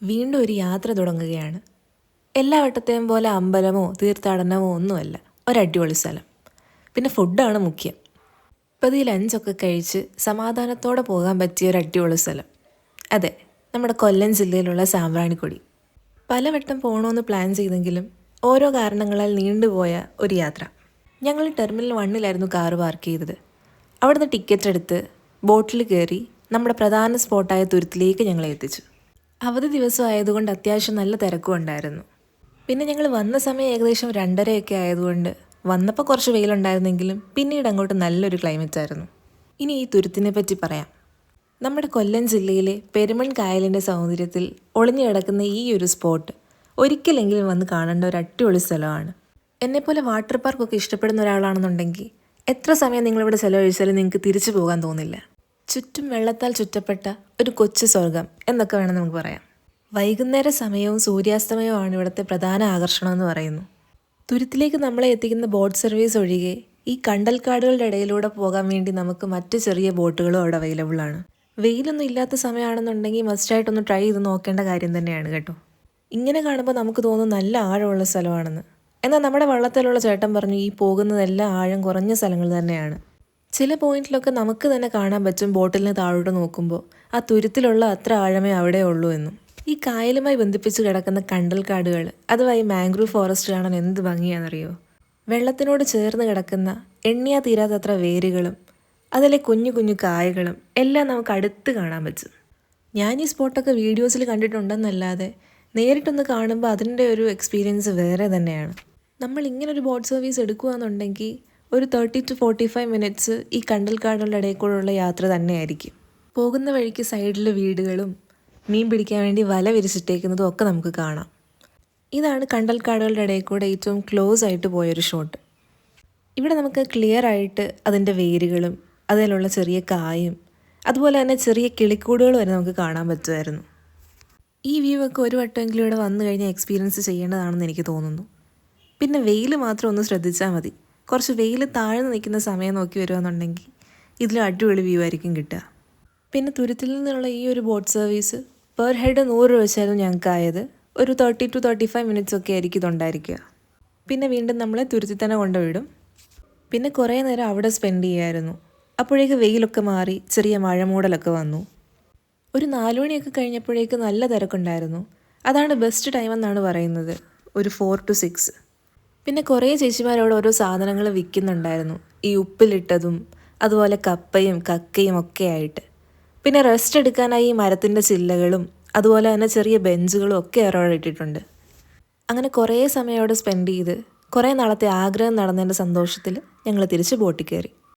വീണ്ടും ഒരു യാത്ര തുടങ്ങുകയാണ്. എല്ലാ വട്ടത്തെയും പോലെ അമ്പലമോ തീർത്ഥാടനമോ ഒന്നുമല്ല, ഒരടിപൊളി സ്ഥലം. പിന്നെ ഫുഡാണ് മുഖ്യം. ഇപ്പോൾ ഈ ലഞ്ചൊക്കെ കഴിച്ച് സമാധാനത്തോടെ പോകാൻ പറ്റിയ ഒരു അടിപൊളി സ്ഥലം. അതെ, നമ്മുടെ കൊല്ലം ജില്ലയിലുള്ള സാമ്പ്രാണിക്കൊടി. പലവട്ടം പോകണമെന്ന് പ്ലാൻ ചെയ്തെങ്കിലും ഓരോ കാരണങ്ങളാൽ നീണ്ടുപോയ ഒരു യാത്ര. ഞങ്ങൾ ടെർമിനൽ 1 കാറ് പാർക്ക് ചെയ്തത്. അവിടുന്ന് ടിക്കറ്റ് എടുത്ത് ബോട്ടിൽ കയറി നമ്മുടെ പ്രധാന സ്പോട്ടായ തുരുത്തിലേക്ക് ഞങ്ങളെ എത്തിച്ചു. അവധി ദിവസം ആയതുകൊണ്ട് അത്യാവശ്യം നല്ല തിരക്കും ഉണ്ടായിരുന്നു. പിന്നെ ഞങ്ങൾ വന്ന സമയം ഏകദേശം 2:30 ആയതുകൊണ്ട് വന്നപ്പോൾ കുറച്ച് വെയിലുണ്ടായിരുന്നെങ്കിലും പിന്നീട് അങ്ങോട്ട് നല്ലൊരു ക്ലൈമറ്റ് ആയിരുന്നു. ഇനി ഈ തുരുത്തിനെ പറ്റി പറയാം. നമ്മുടെ കൊല്ലം ജില്ലയിലെ പെരുമൺ കായലിൻ്റെ സൗന്ദര്യത്തിൽ ഒളിഞ്ഞു കിടക്കുന്ന ഈ ഒരു സ്പോട്ട് ഒരിക്കലെങ്കിലും വന്ന് കാണേണ്ട ഒരു അടിപൊളി സ്ഥലമാണ്. എന്നെപ്പോലെ വാട്ടർ പാർക്കൊക്കെ ഇഷ്ടപ്പെടുന്ന ഒരാളാണെന്നുണ്ടെങ്കിൽ എത്ര സമയം നിങ്ങളിവിടെ ചിലവഴിച്ചാലും നിങ്ങൾക്ക് തിരിച്ചു പോകാൻ തോന്നില്ല. ചുറ്റും വെള്ളത്താൽ ചുറ്റപ്പെട്ട ഒരു കൊച്ചു സ്വർഗം എന്നൊക്കെ വേണം നമുക്ക് പറയാം. വൈകുന്നേര സമയവും സൂര്യാസ്തമയവുമാണ് ഇവിടുത്തെ പ്രധാന ആകർഷണം എന്ന് പറയുന്നു. തുരുത്തിലേക്ക് നമ്മളെ എത്തിക്കുന്ന ബോട്ട് സർവീസ് ഒഴികെ ഈ കണ്ടൽക്കാടുകളുടെ ഇടയിലൂടെ പോകാൻ വേണ്ടി നമുക്ക് മറ്റ് ചെറിയ ബോട്ടുകളും അവിടെ അവൈലബിൾ ആണ്. വെയിലൊന്നും ഇല്ലാത്ത സമയമാണെന്നുണ്ടെങ്കിൽ മസ്റ്റായിട്ടൊന്ന് ട്രൈ ചെയ്ത് നോക്കേണ്ട കാര്യം തന്നെയാണ് കേട്ടോ. ഇങ്ങനെ കാണുമ്പോൾ നമുക്ക് തോന്നും നല്ല ആഴമുള്ള സ്ഥലമാണെന്ന്. എന്നാൽ നമ്മുടെ വള്ളത്തിലുള്ള ചേട്ടൻ പറഞ്ഞു ഈ പോകുന്നതെല്ലാം ആഴം കുറഞ്ഞ സ്ഥലങ്ങൾ തന്നെയാണ്. ചില പോയിന്റിലൊക്കെ നമുക്ക് തന്നെ കാണാൻ പറ്റും ബോട്ടിൽ നിന്ന് താഴോട്ട് നോക്കുമ്പോൾ ആ തുരുത്തിലുള്ള അത്ര ആഴമേ അവിടെ ഉള്ളൂ എന്നും. ഈ കായലുമായി ബന്ധിപ്പിച്ച് കിടക്കുന്ന കണ്ടൽക്കാടുകൾ അഥവാ ഈ മാംഗ്രൂവ് ഫോറസ്റ്റ് കാണാൻ എന്ത് ഭംഗിയാണെന്നറിയോ. വെള്ളത്തിനോട് ചേർന്ന് കിടക്കുന്ന എണ്ണിയാ തീരാത്തത്ര വേരുകളും അതിലെ കുഞ്ഞു കുഞ്ഞു കായകളും എല്ലാം നമുക്ക് അടുത്ത് കാണാൻ പറ്റും. ഞാൻ ഈ സ്പോട്ടൊക്കെ വീഡിയോസിൽ കണ്ടിട്ടുണ്ടെന്നല്ലാതെ നേരിട്ടൊന്ന് കാണുമ്പോൾ അതിൻ്റെ ഒരു എക്സ്പീരിയൻസ് വേറെ തന്നെയാണ്. നമ്മൾ ഇങ്ങനൊരു ബോട്ട് സർവീസ് എടുക്കുകയാണെന്നുണ്ടെങ്കിൽ ഒരു 30 to 45 മിനിറ്റ്സ് ഈ കണ്ടൽക്കാടുകളുടെ ഇടയിൽ കൂടെയുള്ള യാത്ര തന്നെയായിരിക്കും. പോകുന്ന വഴിക്ക് സൈഡിൽ വീടുകളും മീൻ പിടിക്കാൻ വേണ്ടി വല വിരിച്ചിട്ടേക്കുന്നതും ഒക്കെ നമുക്ക് കാണാം. ഇതാണ് കണ്ടൽക്കാടുകളുടെ ഇടയിൽ കൂടെ ഏറ്റവും ക്ലോസ് ആയിട്ട് പോയൊരു ഷോട്ട്. ഇവിടെ നമുക്ക് ക്ലിയർ ആയിട്ട് അതിൻ്റെ വേരുകളും അതിലുള്ള ചെറിയ കായും അതുപോലെ തന്നെ ചെറിയ കിളിക്കൂടുകൾ വരെ നമുക്ക് കാണാൻ പറ്റുമായിരുന്നു. ഈ വ്യൂ ഒക്കെ ഒരു വട്ടമെങ്കിലും ഇവിടെ വന്നു കഴിഞ്ഞാൽ എക്സ്പീരിയൻസ് ചെയ്യേണ്ടതാണെന്ന് എനിക്ക് തോന്നുന്നു. പിന്നെ വെയിൽ മാത്രം ഒന്ന് ശ്രദ്ധിച്ചാൽ മതി. കുറച്ച് വെയിൽ താഴ്ന്നു നിൽക്കുന്ന സമയം നോക്കി വരുവാണെന്നുണ്ടെങ്കിൽ ഇതിൽ അടിപൊളി വ്യൂ ആയിരിക്കും കിട്ടുക. പിന്നെ തുരുത്തിൽ നിന്നുള്ള ഈ ഒരു ബോട്ട് സർവീസ് പെർ ഹെഡ് 100 രൂപ വെച്ചായിരുന്നു ഞങ്ങൾക്കായത്. ഒരു 30 to 35 മിനിറ്റ്സ് ഒക്കെ ആയിരിക്കും ഇതുണ്ടായിരിക്കുക. പിന്നെ വീണ്ടും നമ്മളെ തുരുത്തിൽ തന്നെ കൊണ്ടുവിടും. പിന്നെ കുറേ നേരം അവിടെ സ്പെൻഡ് ചെയ്യായിരുന്നു. അപ്പോഴേക്ക് വെയിലൊക്കെ മാറി ചെറിയ മഴ മൂടലൊക്കെ വന്നു. ഒരു 4 മണിയൊക്കെ കഴിഞ്ഞപ്പോഴേക്ക് നല്ല തിരക്കുണ്ടായിരുന്നു. അതാണ് ബെസ്റ്റ് ടൈം എന്നാണ് പറയുന്നത്, ഒരു 4 to 6. പിന്നെ കുറേ ചേച്ചിമാരവിടെ ഓരോ സാധനങ്ങൾ വിൽക്കുന്നുണ്ടായിരുന്നു, ഈ ഉപ്പിലിട്ടതും അതുപോലെ കപ്പയും കക്കയും ഒക്കെ ആയിട്ട്. പിന്നെ റെസ്റ്റ് എടുക്കാനായി മരത്തിൻ്റെ ചില്ലകളും അതുപോലെ തന്നെ ചെറിയ ബെഞ്ചുകളും ഒക്കെ അവിടെ ഇട്ടിട്ടുണ്ട്. അങ്ങനെ കുറേ സമയം അവിടെ സ്പെൻഡ് ചെയ്ത് കുറേ നാളത്തെ ആഗ്രഹം നടന്നതിൻ്റെ സന്തോഷത്തിൽ ഞങ്ങൾ തിരിച്ച് ബോട്ടിൽ കയറി.